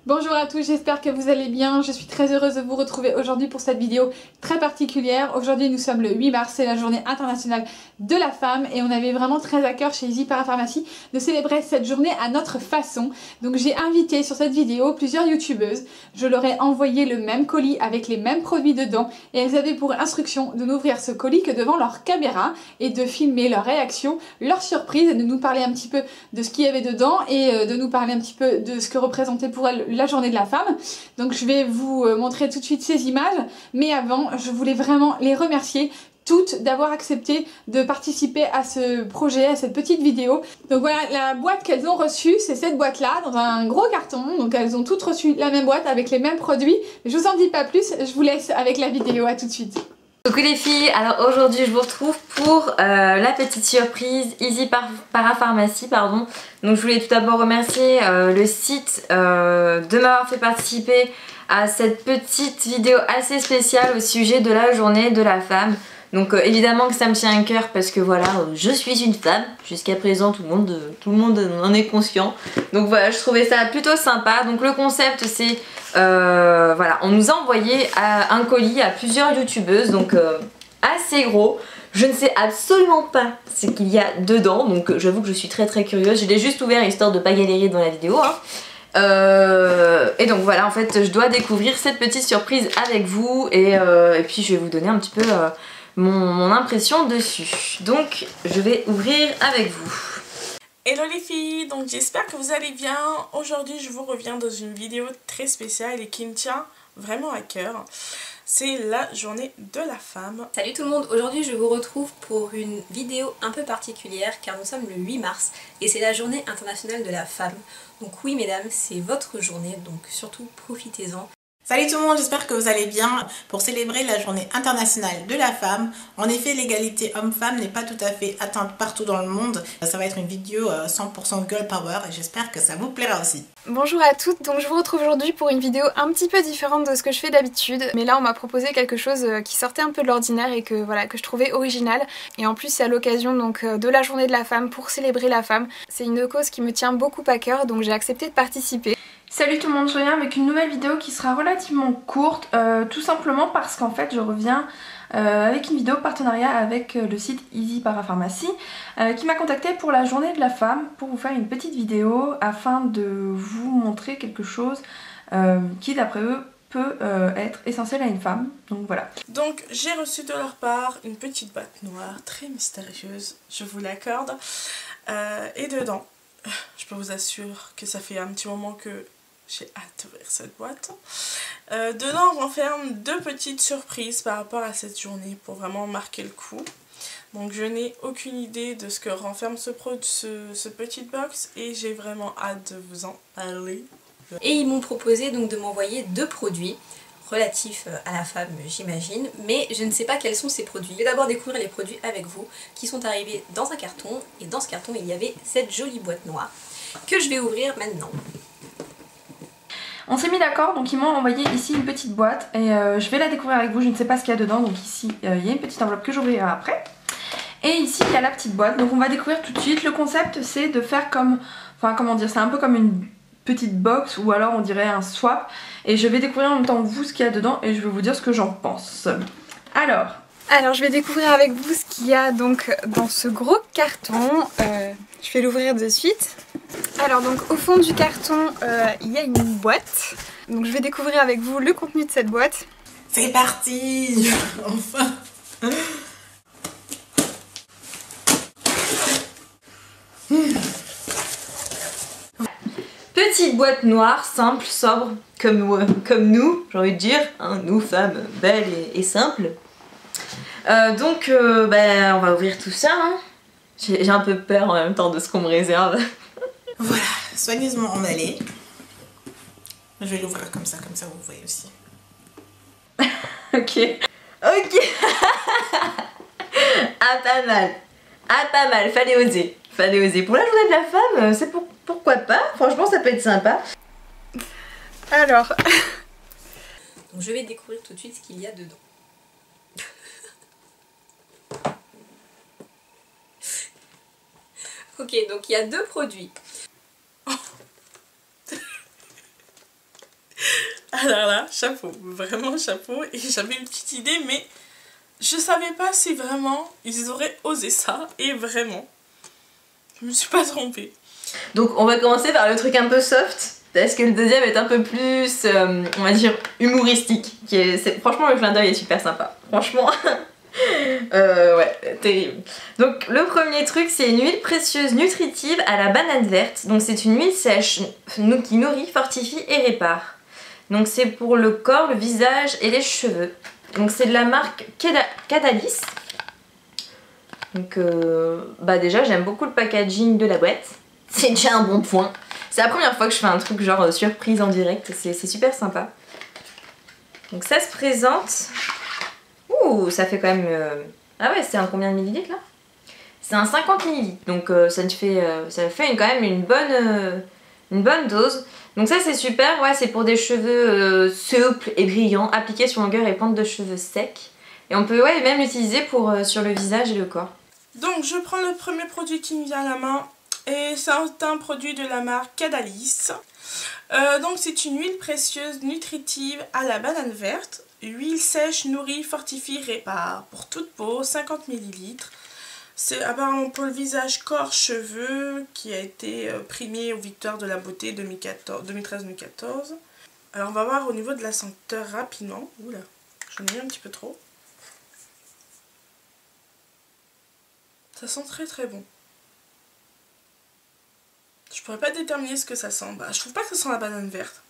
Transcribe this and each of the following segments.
Bonjour à tous, j'espère que vous allez bien. Je suis très heureuse de vous retrouver aujourd'hui pour cette vidéo très particulière. Aujourd'hui nous sommes le 8 mars, c'est la journée internationale de la femme et on avait vraiment très à cœur chez Easy Parapharmacie de célébrer cette journée à notre façon. Donc j'ai invité sur cette vidéo plusieurs youtubeuses. Je leur ai envoyé le même colis avec les mêmes produits dedans et elles avaient pour instruction de n'ouvrir ce colis que devant leur caméra et de filmer leur réaction, leur surprise et de nous parler un petit peu de ce qu'il y avait dedans et de nous parler un petit peu de ce que représentait pour elles la journée de la femme. Donc je vais vous montrer tout de suite ces images, mais avant je voulais vraiment les remercier toutes d'avoir accepté de participer à ce projet, à cette petite vidéo. Donc voilà, la boîte qu'elles ont reçue, c'est cette boîte là, dans un gros carton. Donc elles ont toutes reçu la même boîte avec les mêmes produits. Je vous en dis pas plus, je vous laisse avec la vidéo, à tout de suite. Coucou les filles, alors aujourd'hui je vous retrouve pour la petite surprise Easy Parapharmacie, pardon. Donc je voulais tout d'abord remercier le site de m'avoir fait participer à cette petite vidéo assez spéciale au sujet de la journée de la femme. Donc évidemment que ça me tient à cœur parce que voilà, je suis une femme, jusqu'à présent tout le monde en est conscient. Donc voilà, je trouvais ça plutôt sympa. Donc le concept c'est, voilà, on nous a envoyé un colis à plusieurs youtubeuses, donc assez gros. Je ne sais absolument pas ce qu'il y a dedans, donc j'avoue que je suis très curieuse. Je l'ai juste ouvert histoire de pas galérer dans la vidéo, hein. Et donc voilà, en fait je dois découvrir cette petite surprise avec vous et puis je vais vous donner un petit peu mon impression dessus. Donc je vais ouvrir avec vous. Hello les filles, donc j'espère que vous allez bien. Aujourd'hui je vous reviens dans une vidéo très spéciale et qui me tient vraiment à cœur. C'est la journée de la femme. Salut tout le monde, aujourd'hui je vous retrouve pour une vidéo un peu particulière car nous sommes le 8 mars et c'est la journée internationale de la femme. Donc oui mesdames, c'est votre journée, donc surtout profitez-en. Salut tout le monde, j'espère que vous allez bien pour célébrer la journée internationale de la femme. En effet, l'égalité homme-femme n'est pas tout à fait atteinte partout dans le monde. Ça va être une vidéo 100% girl power et j'espère que ça vous plaira aussi. Bonjour à toutes, donc je vous retrouve aujourd'hui pour une vidéo un petit peu différente de ce que je fais d'habitude. Mais là on m'a proposé quelque chose qui sortait un peu de l'ordinaire et que voilà, que je trouvais original. Et en plus c'est à l'occasion donc de la journée de la femme pour célébrer la femme. C'est une cause qui me tient beaucoup à cœur, donc j'ai accepté de participer. Salut tout le monde, je reviens avec une nouvelle vidéo qui sera relativement courte, tout simplement parce qu'en fait je reviens avec une vidéo partenariat avec le site Easy Parapharmacie qui m'a contacté pour la journée de la femme pour vous faire une petite vidéo afin de vous montrer quelque chose qui d'après eux peut être essentiel à une femme, donc voilà. Donc j'ai reçu de leur part une petite boîte noire très mystérieuse, je vous l'accorde, et dedans, je peux vous assurer que ça fait un petit moment que j'ai hâte d'ouvrir cette boîte. Dedans on renferme deux petites surprises par rapport à cette journée pour vraiment marquer le coup. Donc je n'ai aucune idée de ce que renferme ce petit box et j'ai vraiment hâte de vous en parler. Et ils m'ont proposé donc de m'envoyer deux produits relatifs à la femme j'imagine, mais je ne sais pas quels sont ces produits. Je vais d'abord découvrir les produits avec vous qui sont arrivés dans un carton et dans ce carton il y avait cette jolie boîte noire que je vais ouvrir maintenant. On s'est mis d'accord, donc ils m'ont envoyé ici une petite boîte et je vais la découvrir avec vous, je ne sais pas ce qu'il y a dedans, donc ici il y a une petite enveloppe que j'ouvrirai après. Et ici il y a la petite boîte, donc on va découvrir tout de suite. Le concept c'est de faire comme, enfin comment dire, c'est un peu comme une petite box ou alors on dirait un swap. Et je vais découvrir en même temps vous ce qu'il y a dedans et je vais vous dire ce que j'en pense. Alors je vais découvrir avec vous ce qu'il y a donc dans ce gros carton. Je vais l'ouvrir de suite. Alors donc au fond du carton il y a une boîte. Donc je vais découvrir avec vous le contenu de cette boîte. C'est parti. Enfin. Petite boîte noire, simple, sobre, comme nous, j'ai envie de dire, hein, nous femmes belles et simples. Donc ben, on va ouvrir tout ça, hein. J'ai un peu peur en même temps de ce qu'on me réserve. Voilà, soigneusement emballé. Je vais l'ouvrir comme ça vous voyez aussi. ok. Ok. Ah pas mal. Ah pas mal, fallait oser. Fallait oser. Pour la journée de la femme, c'est pourquoi pas. Franchement ça peut être sympa. Alors. Donc je vais découvrir tout de suite ce qu'il y a dedans. Ok, donc il y a deux produits. Alors là, chapeau, vraiment chapeau. Et j'avais une petite idée, mais je savais pas si vraiment ils auraient osé ça. Et vraiment, je me suis pas trompée. Donc on va commencer par le truc un peu soft. Parce que le deuxième est un peu plus, on va dire, humoristique. Franchement, le clin d'œil est super sympa. Franchement, ouais, terrible. Donc le premier truc, c'est une huile précieuse nutritive à la banane verte. Donc c'est une huile sèche qui nourrit, fortifie et répare. Donc c'est pour le corps, le visage et les cheveux. Donc c'est de la marque Cadalis. Donc bah déjà j'aime beaucoup le packaging de la boîte. C'est déjà un bon point. C'est la première fois que je fais un truc genre surprise en direct, c'est super sympa. Donc ça se présente... Ouh, ça fait quand même... Ah ouais, c'est un combien de millilitres là? C'est un 50 millilitres, donc ça fait quand même une bonne dose. Donc ça c'est super, ouais, c'est pour des cheveux souples et brillants, appliqués sur longueur et pointe de cheveux secs. Et on peut ouais, même l'utiliser sur le visage et le corps. Donc je prends le premier produit qui me vient à la main. Et c'est un produit de la marque Cadalis. Donc c'est une huile précieuse nutritive à la banane verte. Huile sèche, nourrit, fortifie, répare. Pour toute peau, 50 ml. C'est apparemment pour le visage, corps, cheveux, qui a été primé aux Victoires de la beauté 2013-2014. Alors on va voir au niveau de la senteur rapidement. Oula, j'en ai mis un petit peu trop. Ça sent très très bon. Je pourrais pas déterminer ce que ça sent. Bah, je trouve pas que ça sent la banane verte.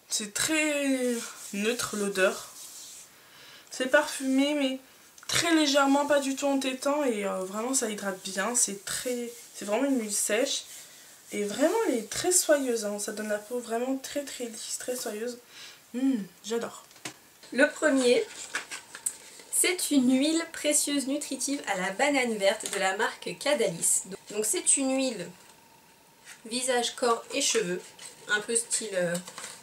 C'est très neutre l'odeur. C'est parfumé mais très légèrement, pas du tout entêtant et vraiment ça hydrate bien. C'est vraiment une huile sèche et vraiment elle est très soyeuse. Hein. Ça donne la peau vraiment très très lisse, très soyeuse. J'adore. Le premier, c'est une huile précieuse nutritive à la banane verte de la marque Cadalis. Donc c'est une huile visage, corps et cheveux, un peu style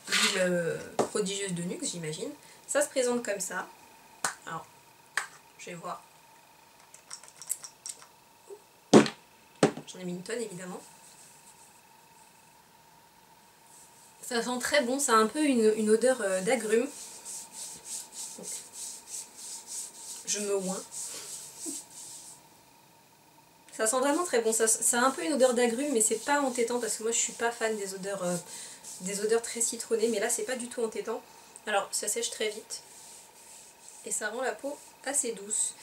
huile prodigieuse de Nuxe j'imagine. Ça se présente comme ça. Alors, je vais voir. J'en ai mis une tonne évidemment. Ça sent très bon, ça a un peu une odeur d'agrumes. Je me oins. Ça sent vraiment très bon. Ça a un peu une odeur d'agrumes, mais c'est pas entêtant parce que moi je suis pas fan des odeurs très citronnées, mais là c'est pas du tout entêtant. Alors ça sèche très vite et ça rend la peau assez douce.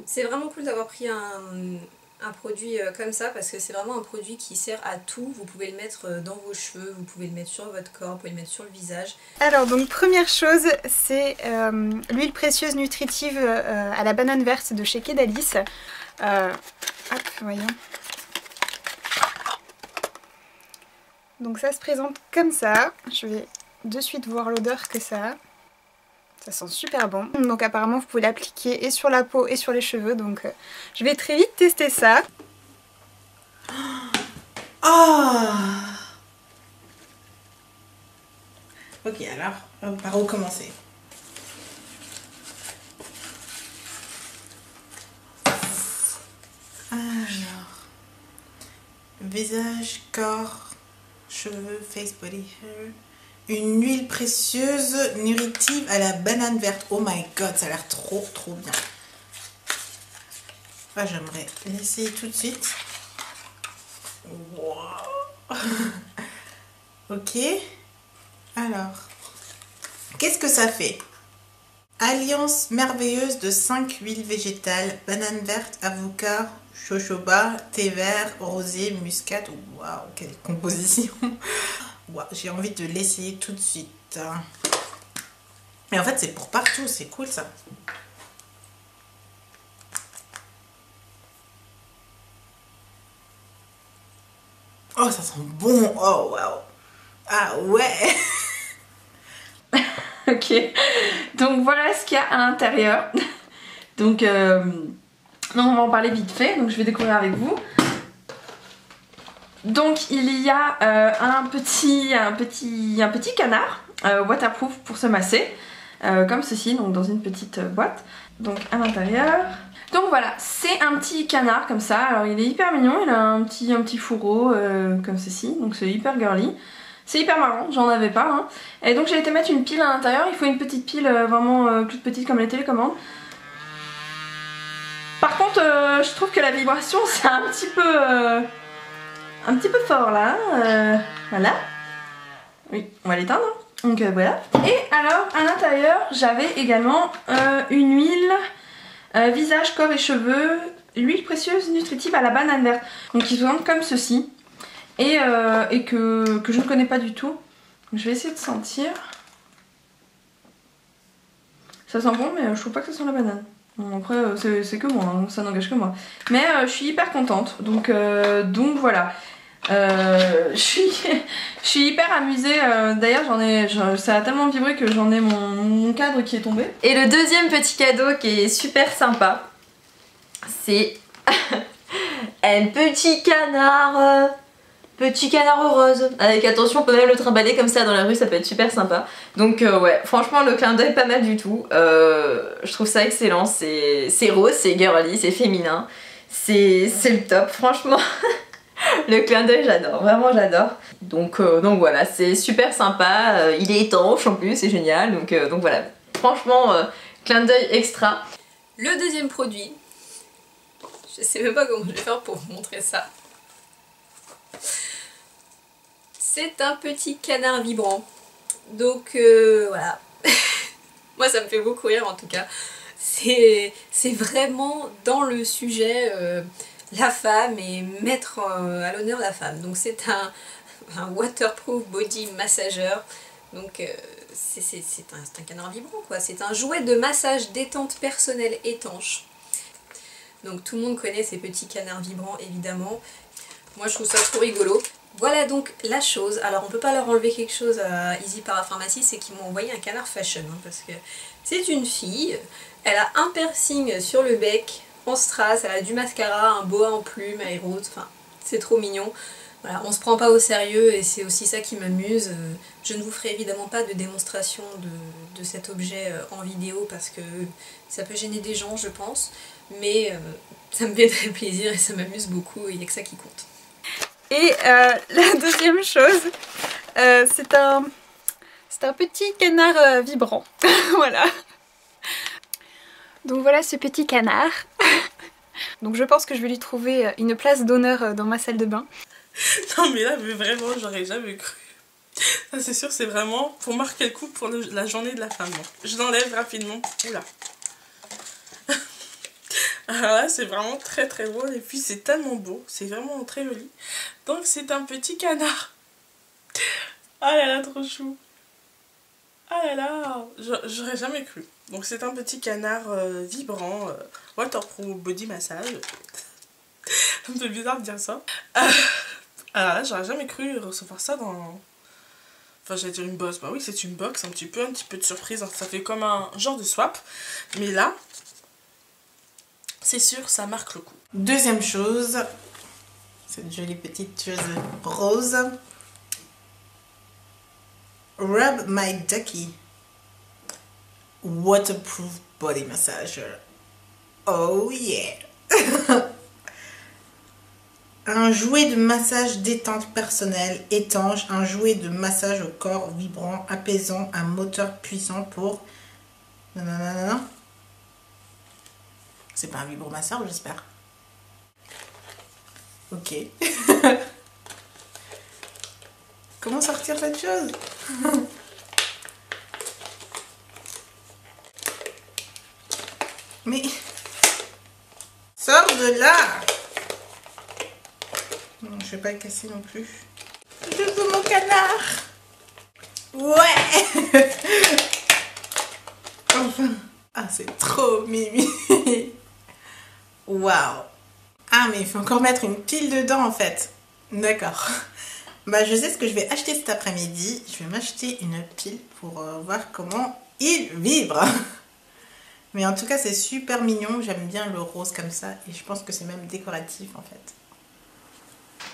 C'est vraiment cool d'avoir pris un produit comme ça parce que c'est vraiment un produit qui sert à tout. Vous pouvez le mettre dans vos cheveux, vous pouvez le mettre sur votre corps, vous pouvez le mettre sur le visage. Alors donc première chose, c'est l'huile précieuse nutritive à la banane verte de chez Cadalis. Hop, voyons. Donc ça se présente comme ça. Je vais de suite voir l'odeur que ça a. Ça sent super bon. Donc apparemment vous pouvez l'appliquer et sur la peau et sur les cheveux. Donc je vais très vite tester ça. Oh. Ok, alors, par où commencer? Alors, visage, corps, cheveux, face, body, hair. Une huile précieuse nutritive à la banane verte. Oh my god, ça a l'air trop bien. Enfin, j'aimerais l'essayer tout de suite. Wow. Ok. Alors, qu'est-ce que ça fait? Alliance merveilleuse de 5 huiles végétales, banane verte, avocat, jojoba, thé vert, rosé, muscade. Waouh, quelle composition! Wow, j'ai envie de l'essayer tout de suite. Et en fait, c'est pour partout, c'est cool ça. Oh, ça sent bon! Oh, waouh! Ah ouais! Ok, donc voilà ce qu'il y a à l'intérieur. Donc, on va en parler vite fait, donc je vais découvrir avec vous. Donc il y a un petit canard waterproof pour se masser, comme ceci, donc dans une petite boîte. Donc à l'intérieur. Donc voilà, c'est un petit canard comme ça. Alors il est hyper mignon, il a un petit fourreau comme ceci, donc c'est hyper girly. C'est hyper marrant, j'en avais pas. Hein. Et donc j'ai été mettre une pile à l'intérieur. Il faut une petite pile vraiment toute petite comme les télécommandes. Par contre, je trouve que la vibration c'est un petit peu fort là. Voilà. Oui, on va l'éteindre. Donc voilà. Et alors à l'intérieur, j'avais également une huile visage, corps et cheveux, l'huile précieuse nutritive à la banane verte. Donc ils se vendent comme ceci. Et que je ne connais pas du tout. Je vais essayer de sentir. Ça sent bon, mais je trouve pas que ça sent la banane. Bon, après, c'est que moi, hein, ça n'engage que moi. Mais je suis hyper contente, donc voilà. Je suis hyper amusée. D'ailleurs, ça a tellement vibré que j'en ai mon cadre qui est tombé. Et le deuxième petit cadeau qui est super sympa, c'est un petit canard. Petit canard rose. Avec attention, on peut même le trimballer comme ça dans la rue, ça peut être super sympa. Donc ouais, franchement le clin d'œil pas mal du tout. Je trouve ça excellent, c'est rose, c'est girly, c'est féminin. C'est le top, franchement. Le clin d'œil j'adore, vraiment j'adore. Donc voilà, c'est super sympa, il est étanche en plus, c'est génial. Donc voilà, franchement clin d'œil extra. Le deuxième produit, je sais même pas comment je vais faire pour vous montrer ça. C'est un petit canard vibrant. Donc voilà. Moi ça me fait beaucoup rire en tout cas. C'est vraiment dans le sujet la femme et mettre à l'honneur la femme. Donc c'est un waterproof body massager. Donc c'est un canard vibrant quoi. C'est un jouet de massage détente personnelle étanche. Donc tout le monde connaît ces petits canards vibrants évidemment. Moi je trouve ça trop rigolo. Voilà donc la chose. Alors on peut pas leur enlever quelque chose à Easy Parapharmacie, c'est qu'ils m'ont envoyé un canard fashion hein, parce que c'est une fille, elle a un piercing sur le bec en strass, elle a du mascara, un boa en plume, elle est rose, enfin c'est trop mignon. Voilà, on se prend pas au sérieux et c'est aussi ça qui m'amuse. Je ne vous ferai évidemment pas de démonstration de cet objet en vidéo parce que ça peut gêner des gens je pense, mais ça me fait très plaisir et ça m'amuse beaucoup et il n'y a que ça qui compte. Et la deuxième chose, c'est un petit canard vibrant. Voilà. Donc voilà ce petit canard. Donc je pense que je vais lui trouver une place d'honneur dans ma salle de bain. Non mais là mais vraiment j'aurais jamais cru. Ça c'est sûr c'est vraiment pour marquer le coup pour la journée de la femme. Je l'enlève rapidement. Oula. Alors là c'est vraiment très très beau et puis c'est tellement beau, c'est vraiment très joli. Donc c'est un petit canard. Ah là là trop chou. Ah là là, j'aurais jamais cru. Donc c'est un petit canard vibrant, waterproof body massage. Ça me fait bizarre de dire ça. Alors là j'aurais jamais cru recevoir ça dans... Enfin j'allais dire une box, bah oui c'est une box, un petit peu de surprise, ça fait comme un genre de swap. Mais là... c'est sûr, ça marque le coup. Deuxième chose, cette jolie petite chose rose. Rub My Ducky Waterproof Body Massager. Oh yeah! Un jouet de massage détente personnelle, étanche, un jouet de massage au corps vibrant, apaisant, un moteur puissant pour... Nanana. C'est pas un vibromasseur, j'espère. Ok. Comment sortir cette chose? Mais... sors de là! Non, je vais pas le casser non plus. Je veux mon canard! Ouais! Enfin! Ah, c'est trop mimi! Waouh! Ah, mais il faut encore mettre une pile dedans en fait. D'accord. Bah, je sais ce que je vais acheter cet après-midi. Je vais m'acheter une pile pour voir comment il vibre. Mais en tout cas, c'est super mignon. J'aime bien le rose comme ça. Et je pense que c'est même décoratif en fait.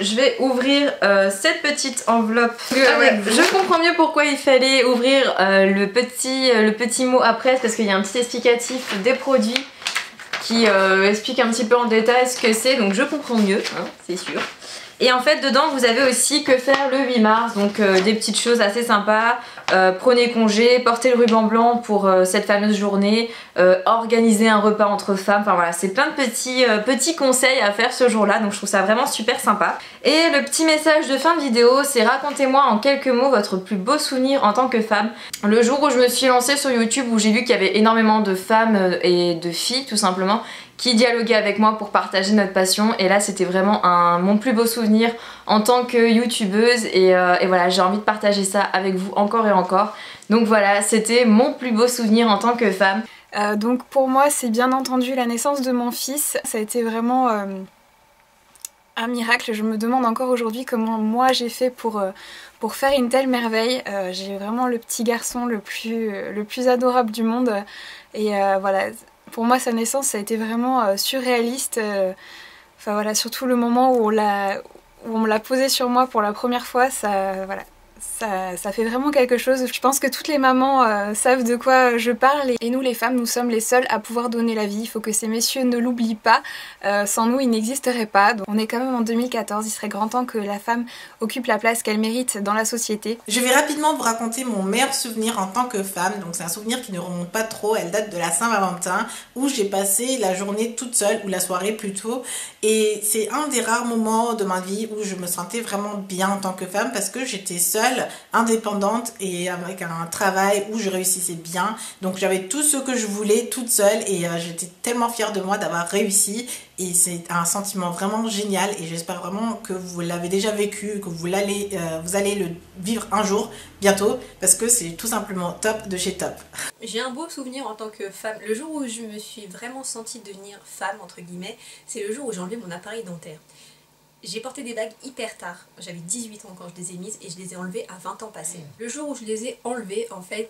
Je vais ouvrir cette petite enveloppe avec vous. Je comprends mieux pourquoi il fallait ouvrir le petit mot après, parce qu'il y a un petit explicatif des produits qui explique un petit peu en détail ce que c'est, donc je comprends mieux, hein, c'est sûr. Et en fait dedans vous avez aussi que faire le 8 mars, donc des petites choses assez sympas, prenez congé, portez le ruban blanc pour cette fameuse journée, organisez un repas entre femmes, enfin voilà, c'est plein de petits conseils à faire ce jour là, donc je trouve ça vraiment super sympa. Et le petit message de fin de vidéo, c'est racontez-moi en quelques mots votre plus beau souvenir en tant que femme. Le jour où je me suis lancée sur YouTube, où j'ai vu qu'il y avait énormément de femmes et de filles tout simplement qui dialoguaient avec moi pour partager notre passion, et là c'était vraiment mon plus beau souvenir en tant que youtubeuse, et voilà, j'ai envie de partager ça avec vous encore et encore. Donc voilà, c'était mon plus beau souvenir en tant que femme. Donc pour moi c'est bien entendu la naissance de mon fils, ça a été vraiment un miracle. Je me demande encore aujourd'hui comment moi j'ai fait pour faire une telle merveille. J'ai vraiment le petit garçon le plus adorable du monde, et voilà, pour moi sa naissance ça a été vraiment surréaliste. Enfin voilà, surtout le moment où on me l'a posé sur moi pour la première fois, ça voilà. Ça fait vraiment quelque chose. Je pense que toutes les mamans savent de quoi je parle, et nous les femmes, nous sommes les seules à pouvoir donner la vie. Il faut que ces messieurs ne l'oublient pas, sans nous ils n'existeraient pas. Donc on est quand même en 2014, il serait grand temps que la femme occupe la place qu'elle mérite dans la société. Je vais rapidement vous raconter mon meilleur souvenir en tant que femme. Donc c'est un souvenir qui ne remonte pas trop, elle date de la Saint-Valentin, où j'ai passé la journée toute seule, ou la soirée plutôt, et c'est un des rares moments de ma vie où je me sentais vraiment bien en tant que femme, parce que j'étais seule, indépendante et avec un travail où je réussissais bien. Donc j'avais tout ce que je voulais toute seule, et j'étais tellement fière de moi d'avoir réussi, et c'est un sentiment vraiment génial, et j'espère vraiment que vous l'avez déjà vécu, que vous allez le vivre un jour bientôt, parce que c'est tout simplement top de chez top. J'ai un beau souvenir en tant que femme. Le jour où je me suis vraiment sentie devenir femme entre guillemets, c'est le jour où j'ai enlevé mon appareil dentaire. J'ai porté des bagues hyper tard, j'avais 18 ans quand je les ai mises, et je les ai enlevées à 20 ans passés. Le jour où je les ai enlevées, en fait,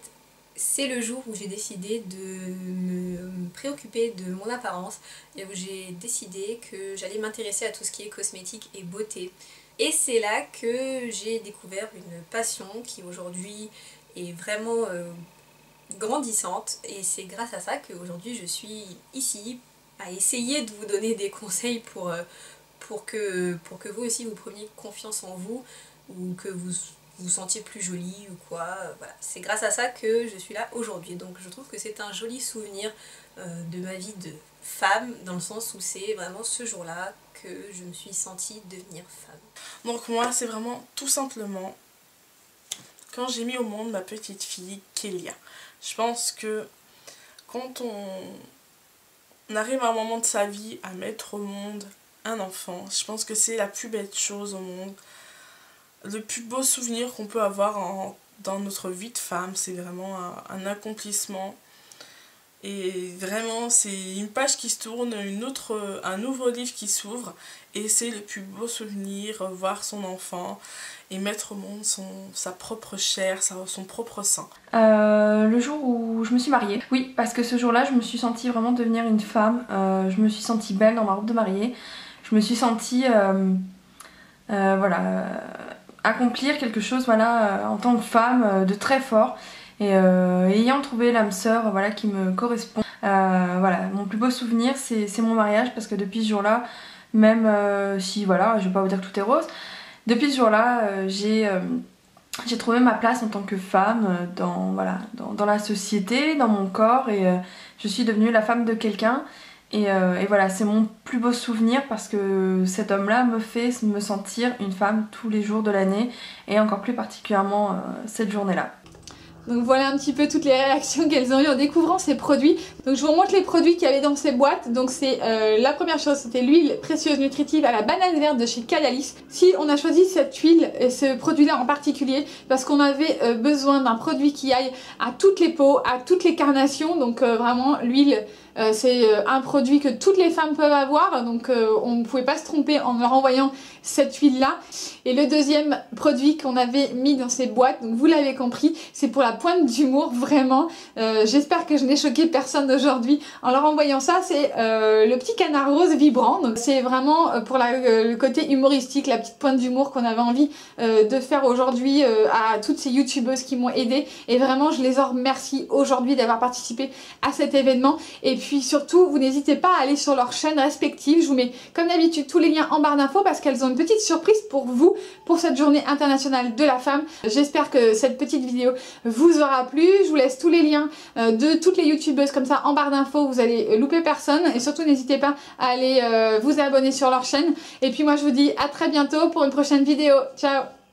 c'est le jour où j'ai décidé de me préoccuper de mon apparence, et où j'ai décidé que j'allais m'intéresser à tout ce qui est cosmétique et beauté. Et c'est là que j'ai découvert une passion qui aujourd'hui est vraiment grandissante, et c'est grâce à ça qu'aujourd'hui je suis ici à essayer de vous donner des conseils pour que vous aussi vous preniez confiance en vous, ou que vous vous sentiez plus jolie ou quoi. Voilà. C'est grâce à ça que je suis là aujourd'hui. Donc je trouve que c'est un joli souvenir de ma vie de femme, dans le sens où c'est vraiment ce jour-là que je me suis sentie devenir femme. Donc moi c'est vraiment tout simplement quand j'ai mis au monde ma petite fille Kélia. Je pense que quand on arrive à un moment de sa vie à mettre au monde un enfant, je pense que c'est la plus belle chose au monde, le plus beau souvenir qu'on peut avoir dans notre vie de femme. C'est vraiment un accomplissement, et vraiment c'est une page qui se tourne, un nouveau livre qui s'ouvre, et c'est le plus beau souvenir, voir son enfant et mettre au monde sa propre chair, son propre sang. Le jour où je me suis mariée, oui, parce que ce jour-là je me suis sentie vraiment devenir une femme. Je me suis sentie belle dans ma robe de mariée. Je me suis sentie voilà, accomplir quelque chose, voilà, en tant que femme, de très fort, et ayant trouvé l'âme sœur, voilà, qui me correspond. Voilà, mon plus beau souvenir c'est mon mariage, parce que depuis ce jour-là, même si voilà, je vais pas vous dire que tout est rose, depuis ce jour-là j'ai trouvé ma place en tant que femme dans la société, dans mon corps, et je suis devenue la femme de quelqu'un. Et voilà, c'est mon plus beau souvenir, parce que cet homme-là me fait me sentir une femme tous les jours de l'année, et encore plus particulièrement cette journée-là. Donc voilà un petit peu toutes les réactions qu'elles ont eues en découvrant ces produits. Donc je vous remontre les produits qu'il y avait dans ces boîtes. Donc c'est la première chose, c'était l'huile précieuse nutritive à la banane verte de chez Cadalis. Si on a choisi cette huile et ce produit-là en particulier, parce qu'on avait besoin d'un produit qui aille à toutes les peaux, à toutes les carnations. Donc vraiment l'huile, c'est un produit que toutes les femmes peuvent avoir, donc on ne pouvait pas se tromper en leur envoyant cette huile là. Et le deuxième produit qu'on avait mis dans ces boîtes, donc vous l'avez compris, c'est pour la pointe d'humour. Vraiment, j'espère que je n'ai choqué personne aujourd'hui en leur envoyant ça. C'est le petit canard rose vibrant, donc c'est vraiment pour le côté humoristique, la petite pointe d'humour qu'on avait envie de faire aujourd'hui à toutes ces youtubeuses qui m'ont aidé, et vraiment je les en remercie aujourd'hui d'avoir participé à cet événement. Et puis surtout, vous n'hésitez pas à aller sur leurs chaînes respectives. Je vous mets comme d'habitude tous les liens en barre d'infos parce qu'elles ont une petite surprise pour vous pour cette journée internationale de la femme. J'espère que cette petite vidéo vous aura plu. Je vous laisse tous les liens de toutes les youtubeuses comme ça en barre d'infos. Vous allez louper personne et surtout n'hésitez pas à aller vous abonner sur leur chaîne. Et puis moi je vous dis à très bientôt pour une prochaine vidéo. Ciao!